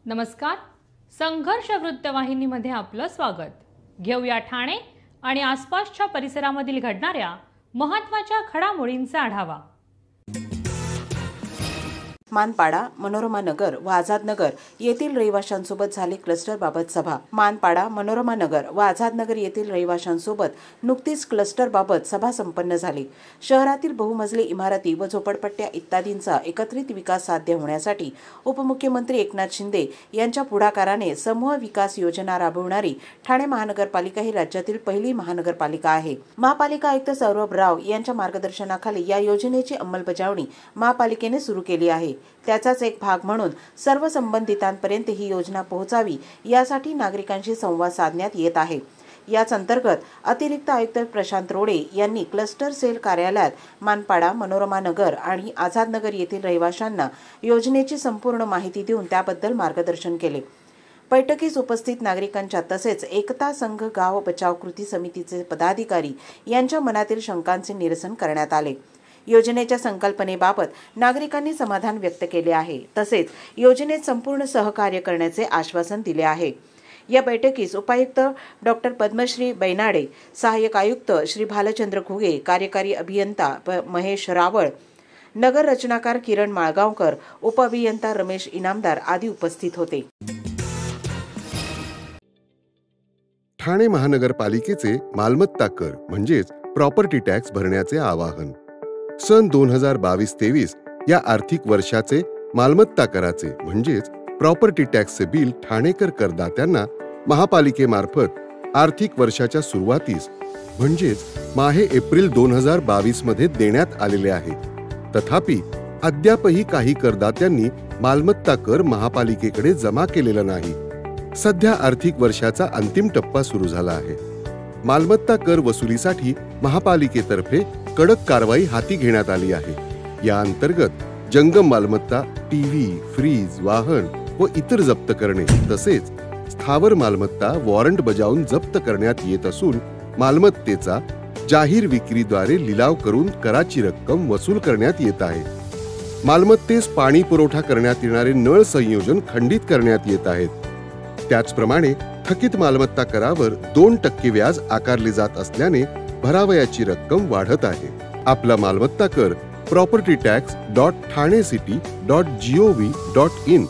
नमस्कार. संघर्ष वृत्तवाहिनीमध्ये आपलं स्वागत. घेऊया ठाणे आणि आसपासच्या परिसरामधील घडणाऱ्या महत्त्वाच्या घडामोडींचा आढावा. मानपाडा, मनोरमा नगर व आझाद नगर येथील रहिवाशांसोबत झाली क्लस्टरबाबत सभा. मानपाडा, मनोरमा नगर व आझाद नगर येथील रहिवाशांसोबत नुकतीच क्लस्टरबाबत सभा संपन्न झाली. शहरातील बहुमजली इमारती व झोपडपट्ट्या इत्यादींचा एकत्रित विकास साध्य होण्यासाठी उपमुख्यमंत्री एकनाथ शिंदे यांच्या पुढाकाराने समूह विकास योजना राबविणारी ठाणे महानगरपालिका ही राज्यातील पहिली महानगरपालिका आहे. महापालिका आयुक्त सौरभ राव यांच्या मार्गदर्शनाखाली या योजनेची अंमलबजावणी महापालिकेने सुरू केली आहे. त्याचाच एक भाग म्हणून सर्व संबंधितांपर्यंत ही योजना पोहोचावी यासाठी नागरिकांशी संवाद साधण्यात येत आहे. याच अंतर्गत अतिरिक्त आयुक्त प्रशांत रोडे यांनी क्लस्टर सेल कार्यालयात मानपाडा, मनोरमा नगर आणि आझाद नगर येथील रहिवाशांना योजनेची संपूर्ण माहिती देऊन त्याबद्दल मार्गदर्शन केले. बैठकीस उपस्थित नागरिकांच्या तसेच एकता संघ गाव बचाव कृती समितीचे पदाधिकारी यांच्या मनातील शंकांचे निरसन करण्यात आले. योजनेच्या संकल्पनेबाबत नागरिकांनी समाधान व्यक्त केले आहे. तसेच योजनेत संपूर्ण सहकार्य करण्याचे आश्वासन दिले आहे. या बैठकीस उपायुक्त डॉक्टर पद्मश्री बैनाडे, सहाय्यक आयुक्त श्री भालचंद्र घुगे, कार्यकारी अभियंता महेश रावळ, नगर रचनाकार किरण माळगावकर, उपअभियंता रमेश इनामदार आदी उपस्थित होते. ठाणे महानगरपालिकेचे मालमत्ता कर म्हणजेच प्रॉपर्टी टॅक्स भरण्याचे आवाहन. सन 2022-23 या आर्थिक वर्षाचे मालमत्ता कराचे म्हणजेच प्रॉपर्टी टॅक्सचे बिल ठाणेकर करदात्यांना महापालिकेमार्फत आर्थिक वर्षाच्या सुरुवातीस म्हणजेच माहे एप्रिल 2022 मध्ये देण्यात आलेले आहे. तथापि अद्यापही काही करदात्यांनी मालमत्ता कर महापालिकेकडे जमा केलेला नाही. सध्या आर्थिक वर्षाचा अंतिम टप्पा सुरू झाला आहे. मालमत्ता कर वसुलीसाठी महापालिकेतर्फे कडक कारवाई हाती घेण्यात आली आहे. या अंतर्गत जंगम मालमत्ता, टीव्ही, फ्रीज, वाहन व इतर जप्त करणे तसेच स्थावर मालमत्ता वॉरंट बजावून जप्त करण्यात येत असून मालमत्तेचा जाहीर विक्रीद्वारे लिलाव करून कराची रक्कम वसूल करण्यात येत आहे. मालमत्तेस पाणी पुरवठा करण्यात येणारे नळ संयोजन खंडित करण्यात येत आहेत. त्याचप्रमाणे थकीत मालमत्ता करावर 2% व्याज आकारले जात असल्याने भरावयाची रक्कम वाढत आहे. आपला मालमत्ता कर propertytax.thanecity.gov.in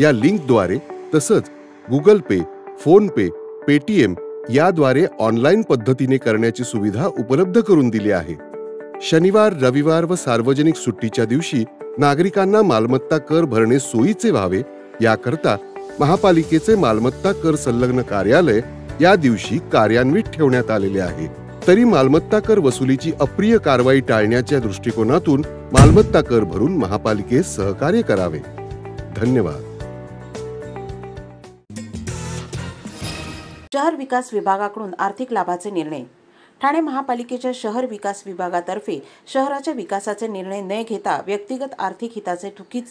या लिंकद्वारे तसंच गुगल पे, फोन पे, पेटीएम याद्वारे ऑनलाईन पद्धतीने करण्याची सुविधा उपलब्ध करून दिली आहे. शनिवार, रविवार व सार्वजनिक सुट्टीच्या दिवशी नागरिकांना मालमत्ता कर भरणे सोयीचे व्हावे याकरता महापालिकेचे मालमत्ता कर संलग्न कार्यालय या दिवशी कार्यान्वित ठेवण्यात आलेले आहे. तरी मालमत्ता कर वसुलीची अप्रिय कारवाई टाळण्याच्या दृष्टिकोनातून मालमत्ता कर भरून महापालिकेस सहकार्य करावे. धन्यवाद. शहर विकास विभागाकडून आर्थिक लाभाचे निर्णय. ठाणे महापालिकेच्या शहर विकास विभागातर्फे शहराच्या विकासाचे निर्णय न घेता व्यक्तिगत आर्थिक हिताचे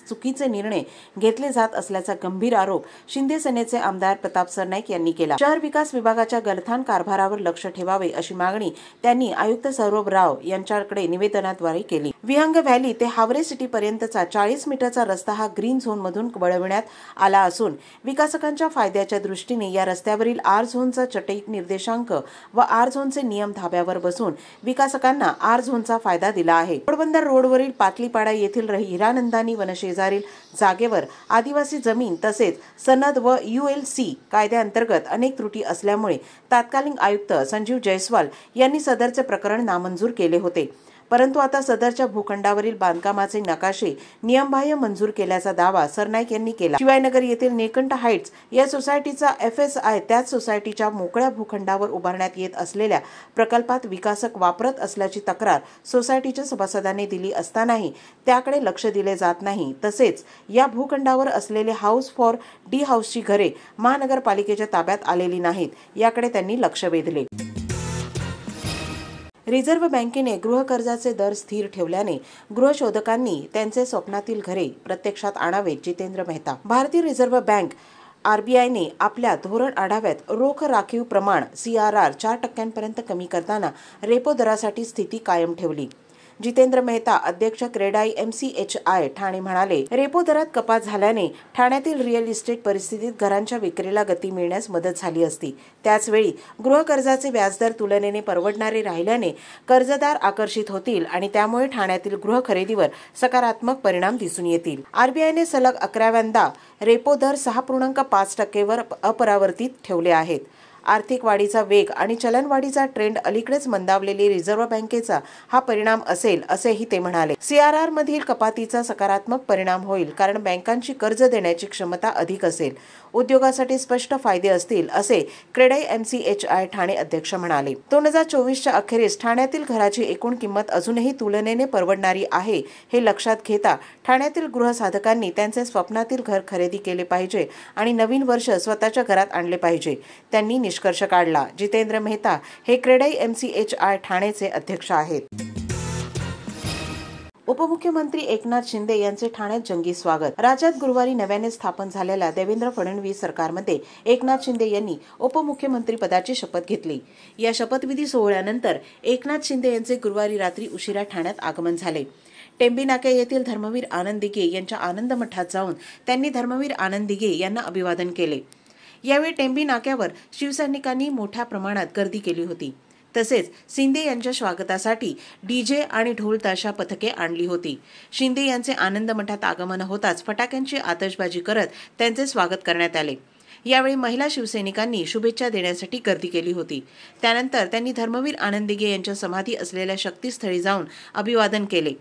चुकीचे निर्णय घेतले जात असल्याचा गंभीर आरोप शिंदे सेनेचे आमदार प्रताप सरनाईक यांनी केला. शहर विकास विभागाच्या गलथान कारभारावर लक्ष ठेवावे अशी मागणी त्यांनी आयुक्त सौरभ राव यांच्याकडे निवेदनाद्वारे केली. विहंग व्हॅली ते हावरे सिटी पर्यंतचा 40 मीटरचा रस्ता हा ग्रीन झोन मधून वळविण्यात आला असून विकासकांच्या फायद्याच्या दृष्टीने या रस्त्यावरील आर झोनचा चटईत निर्देशांक व आर झोनचे नियम धाब्यावर बसून विकासकांना आर झोनचा फायदा दिला आहे. पोरबंदर रोडवरील पातलीपाडा येथील हिरानंदानी वनशेजारील जागेवर आदिवासी जमीन तसेच सनद व ULC कायद्याअंतर्गत अनेक त्रुटी असल्यामुळे तत्कालीन आयुक्त संजीव जयस्वाल यांनी सदरचे प्रकरण नामंजूर केले होते. परंतु आता सदरच्या भूखंडावरील बांधकामाचे नकाशे नियमबाह्य मंजूर केल्याचा दावा सरनाईक यांनी केला. शिवायनगर येथील नेकंठ हाइट्स या सोसायटीचा FSI त्याच सोसायटीच्या मोकळ्या भूखंडावर उभारण्यात येत असलेल्या प्रकल्पात विकासक वापरत असल्याची तक्रार सोसायटीच्या सभासदांनी दिली असतानाही त्याकडे लक्ष दिले जात नाही. तसेच या भूखंडावर असलेले हाऊस फॉर डी हाऊसची घरे महानगरपालिकेच्या ताब्यात आलेली नाहीत याकडे त्यांनी लक्ष वेधले. रिझर्व्ह बँकेने गृहकर्जाचे दर स्थिर ठेवल्याने गृहशोधकांनी त्यांचे स्वप्नातील घरे प्रत्यक्षात आणावेत. जितेंद्र मेहता. भारतीय रिझर्व्ह बँक RBIने आपल्या धोरण आढाव्यात रोख राखीव प्रमाण CRR 4% कमी करताना रेपो दरासाठी स्थिती कायम ठेवली. जितेंद्र मेहता अध्यक्ष क्रेडाई MCHI ठाणे म्हणाले, रेपो दरात कपात झाल्याने ठाण्यातील रिअल इस्टेट परिस्थितीत घरांच्या विक्रीला गती मिळण्यास मदत झाली असती। त्याचवेळी गृहकर्जाचे व्याजदर तुलनेने परवडणारे राहिल्याने कर्जदार आकर्षित होतील आणि त्यामुळे ठाण्यातील गृह खरेदीवर सकारात्मक परिणाम दिसून येतील। RBIने सलग 11व्यांदा रेपो दर 6.5% वर अपरिवर्तित ठेवले आहेत। आर्थिक वाढीचा वेग आणि चलनवाढीचा ट्रेंड अलीकडेच मंदावलेली रिझर्व्ह बँकेचा हा परिणाम असेल असेही ते म्हणाले। CRR मधील कपातीचा सकारात्मक परिणाम होईल कारण बँकांची कर्ज देण्याची क्षमता अधिक असेल। उद्योगासाठी स्पष्ट फायदे असतील असे क्रेडाई MCHI ठाणे अध्यक्ष म्हणाले। 2024च्या अखेरीस ठाण्यातील घराची एकूण किंमत अजूनही तुलनेने परवडणारी आहे हे लक्षात घेता ठाण्यातील गृहसाधकांनी त्यांचे स्वप्नातील घर खरेदी केले पाहिजे आणि नवीन वर्ष स्वतःच्या घरात आणले पाहिजे, त्यांनी निष्कर्ष काढला। जितेंद्र मेहता हे क्रेडाई MCHI ठाणेचे अध्यक्ष आहेत। उपमुख्यमंत्री एकनाथ शिंदे यांचे ठाण्यात जंगी स्वागत। राज्यात गुरुवारी नव्याने स्थापन झालेल्या देवेंद्र फडणवीस सरकारमध्ये एकनाथ शिंदे यांनी उपमुख्यमंत्री पदाची शपथ घेतली। या शपथविधी सोहळ्यानंतर एकनाथ शिंदे यांचे गुरुवारी रात्री उशिरा ठाण्यात आगमन झाले। टेंबी नाके येथील धर्मवीर आनंद दिघे यांच्या आनंद मठात जाऊन त्यांनी धर्मवीर आनंद दिघे यांना अभिवादन केले। यावेळी टेंबी नाक्यावर शिवसैनिकांनी मोठ्या प्रमाणात गर्दी केली होती। तसेच शिंदे यांच्या स्वागतासाठी DJ आणि ढोल ताशा पथके आणली होती। शिंदे यांचे आनंद मठात आगमन होताच फटाक्यांची आतषबाजी करत त्यांचे स्वागत करण्यात आले। यावेळी महिला शिवसैनिकांनी शुभेच्छा देण्यासाठी गर्दी केली होती। त्यानंतर त्यांनी धर्मवीर आनंद दिघे यांच्या समाधी असलेल्या शक्तीस्थळी जाऊन अभिवादन केले।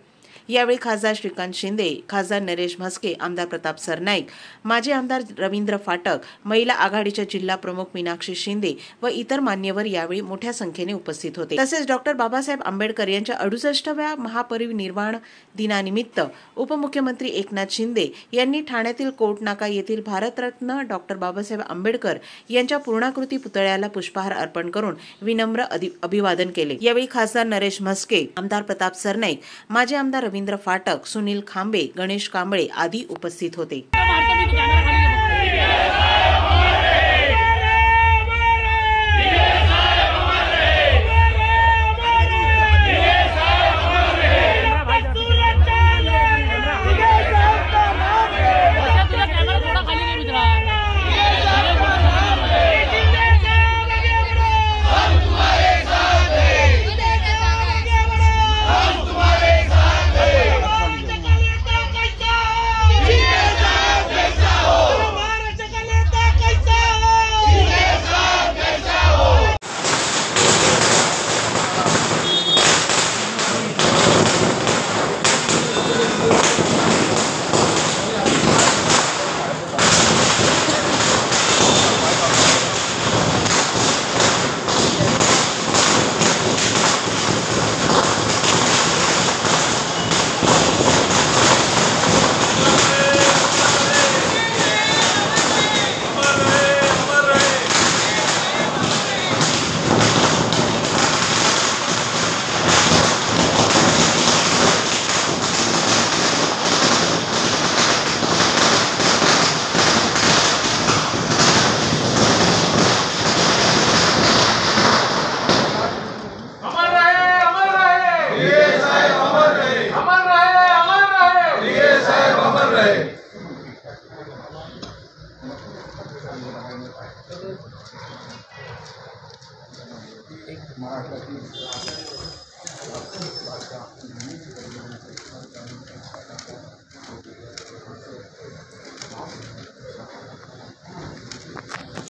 यावेळी खासदार श्रीकांत शिंदे, खासदार नरेश म्हस्के, आमदार प्रताप सरनाईक, माजी आमदार रवींद्र फाटक, महिला आघाडीच्या जिल्हा प्रमुख मीनाक्षी शिंदे व इतर मान्यवर यावेळी मोठ्या संख्येने उपस्थित होते। तसेच डॉक्टर बाबासाहेब आंबेडकर यांच्या 68व्या महापरिनिर्वाण दिनानिमित्त उपमुख्यमंत्री एकनाथ शिंदे यांनी ठाण्यातील कोर्ट नाका येथील भारतरत्न डॉक्टर बाबासाहेब आंबेडकर यांच्या पूर्णाकृती पुतळ्याला पुष्पहार अर्पण करून विनम्र अभिवादन केले। यावेळी खासदार नरेश म्हस्के, आमदार प्रताप सरनाईक, माजी आमदार रवींद्र फाटक, सुनील खांबे, गणेश कांबळे आदी उपस्थित होते।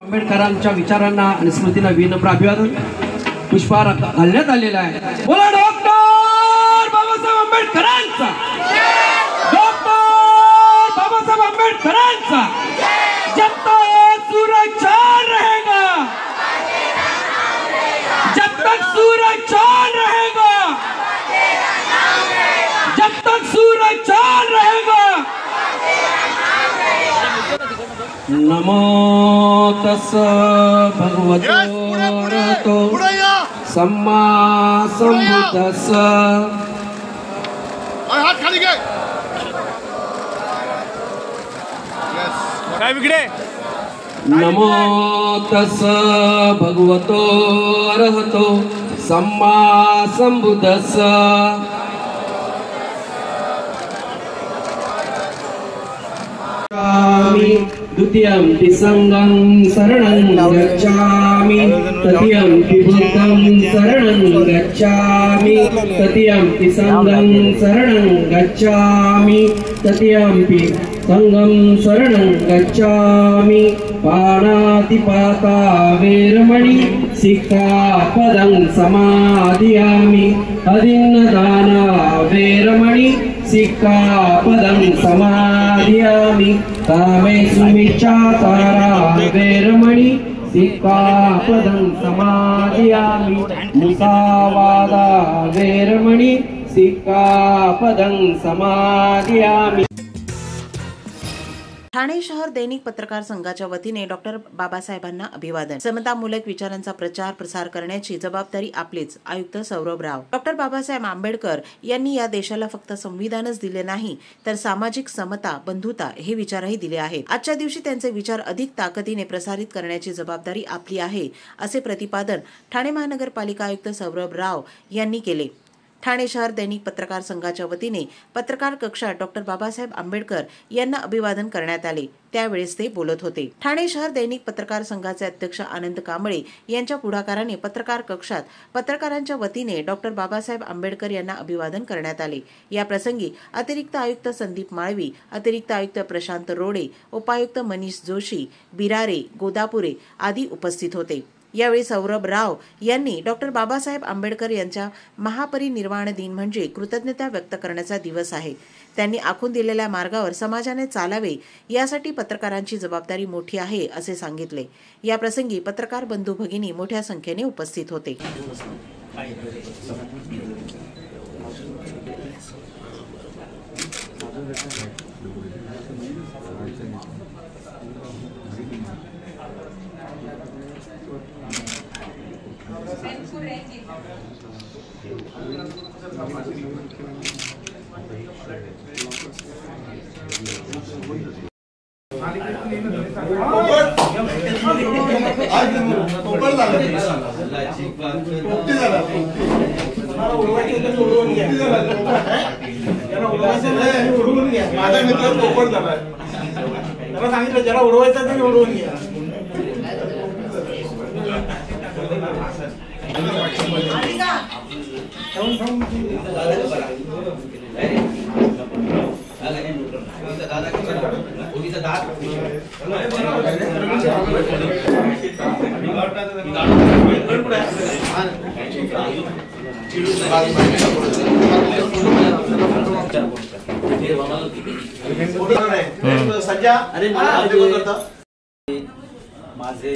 आंबेडकरांच्या विचारांना आणि स्मृतींना विनम्र अभिवादन पुष्पहार घालण्यात आलेला आहे। बोला डॉक्टर बाबासाहेब आंबेडकरांचा, डॉक्टर बाबासाहेब आंबेडकरांचा। जब तक सूरज चांद रहेगा, जब तक सूरज चांद रहेगा, जब तक सूरज चांद रहेगा। नमो तस् भगवतो अरहतो सम्मा संबुद्धस्स। हात खाली घे। काय बिगडे? नमो तस् भगवतो अरहतो सम्मा संबुद्धस्स। द्वितीयंपि संघं शरणं गच्छामि तृतीयंपि बुद्धं शरणं गच्छामि तृतीयंपि संघं शरणं गच्छामि तृतीयंपि संघं शरणं गच्छामि पाणातिपाता वेरमणि सिक्खापदं समादियामि अदिन्नदाना वेरमणि सिक्खापदं समादियामि कामेषु मिच्छाचारा वेरमणि सिक्खापदं समादियामि मुसावादा वेरमणि सिक्खापदं समादियामि। ठाणे शहर दैनिक पत्रकार संघाच्या वतीने डॉक्टर बाबासाहेबांना अभिवादन। समतामूलक विचारांचा प्रचार प्रसार करण्याची जबाबदारी आपलीच। आयुक्त सौरभ राव। डॉक्टर बाबासाहेब आंबेडकर यांनी या देशाला फक्त संविधानच दिले नाही तर सामाजिक समता, बंधुता हे विचारही दिले आहेत। आजच्या दिवशी त्यांचे विचार अधिक ताकदीने प्रसारित करण्याची जबाबदारी आपली आहे, असे प्रतिपादन ठाणे महानगरपालिका आयुक्त सौरभ राव यांनी केले। ठाणे शहर दैनिक पत्रकार संघाच्या वतीने पत्रकार कक्षात डॉक्टर बाबासाहेब आंबेडकर यांना अभिवादन करण्यात आले, त्यावेळेस ते बोलत होते। ठाणे शहर दैनिक पत्रकार संघाचे अध्यक्ष आनंद कांबळे यांच्या पुढाकाराने पत्रकार कक्षात पत्रकारांच्या वतीने डॉक्टर बाबासाहेब आंबेडकर यांना अभिवादन करण्यात आले। या प्रसंगी अतिरिक्त आयुक्त संदीप माळवी, अतिरिक्त आयुक्त प्रशांत रोडे, उपायुक्त मनीष जोशी, बिरारे, गोदापुरे आदी उपस्थित होते। यावेळी सौरभ राव यांनी डॉक्टर बाबासाहेब आंबेडकर यांच्या महापरिनिर्वाण दिन म्हणजे कृतज्ञता व्यक्त करण्याचा दिवस आहे। त्यांनी आखून दिलेल्या मार्गावर समाजाने चालावे यासाठी पत्रकारांची जबाबदारी मोठी आहे असे सांगितले। या प्रसंगी पत्रकार बंधू भगिनी मोठ्या संख्येने उपस्थित होते। माझा मित्र पोपट झाला, त्याला सांगितलं ज्याला उडवायचं ते उडवून घ्या। माझे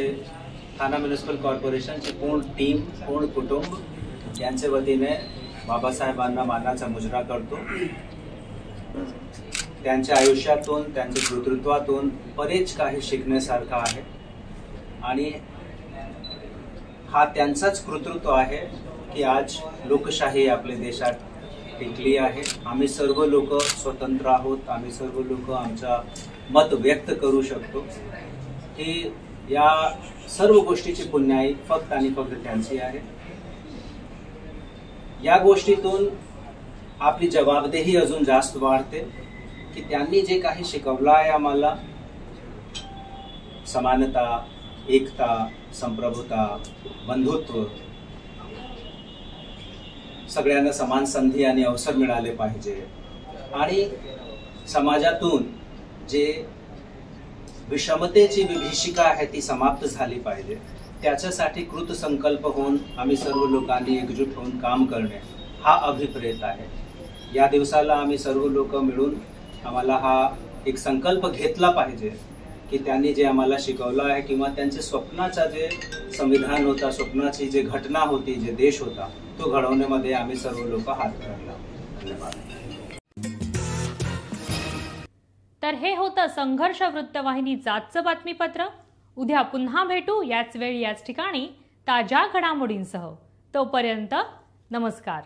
ठाणा म्युनिसिपल कॉर्पोरेशनची पूर्ण टीम, पूर्ण कुटुंब यांच्या वतीने बाबासाहेबांना मानाचा मुजरा करतो। त्यांच्या आयुष्यातून, त्यांच्या नेतृत्वातून बरेच काही शिकण्यासारखं आहे आणि हा त्यांचाच कर्तृत्व आहे की आज लोकशाही आपल्या देशात टिकली आहे। आम्ही सर्व लोक स्वतंत्र आहोत, आम्ही सर्व लोक आमचा मत व्यक्त करू शकतो। ही या सर्व गोष्टीची पुण्याई फक्त आणि फक्त त्यांची आहे। या गोष्टीतून आपली जबाबदेही अजून जास्त वाढते की त्यांनी जे काही शिकवलं आहे आम्हाला, समानता, एकता, संप्रभुता, बंधुत्व, सगळ्यांना समान संधी आणि अवसर मिळाले पाहिजे आणि समाजातून जे विषमतेची विभीषिका आहे ती समाप्त झाली पाहिजे। त्याच्यासाठी कृतसंकल्प होऊन आम्ही सर्व लोकांनी एकजूट होऊन काम करणे हा अभिप्रेत आहे। या दिवसाला आम्ही सर्व लोक मिळून आम्हाला हा एक संकल्प घेतला पाहिजे की त्यांनी जे आम्हाला शिकवलं आहे किंवा त्यांचे स्वप्नाचा जे संविधान होता, स्वप्नाची जे घटना होती, जे देश होता, तो घडवण्यामध्ये आम्ही सर्व लोक हात धरला। धन्यवाद। तर हे होतं संघर्ष वृत्तवाहिनीचं आजचं बातमीपत्र। उद्या पुन्हा भेटू याच वेळी याच ठिकाणी ताज्या घडामोडींसह। तोपर्यंत नमस्कार।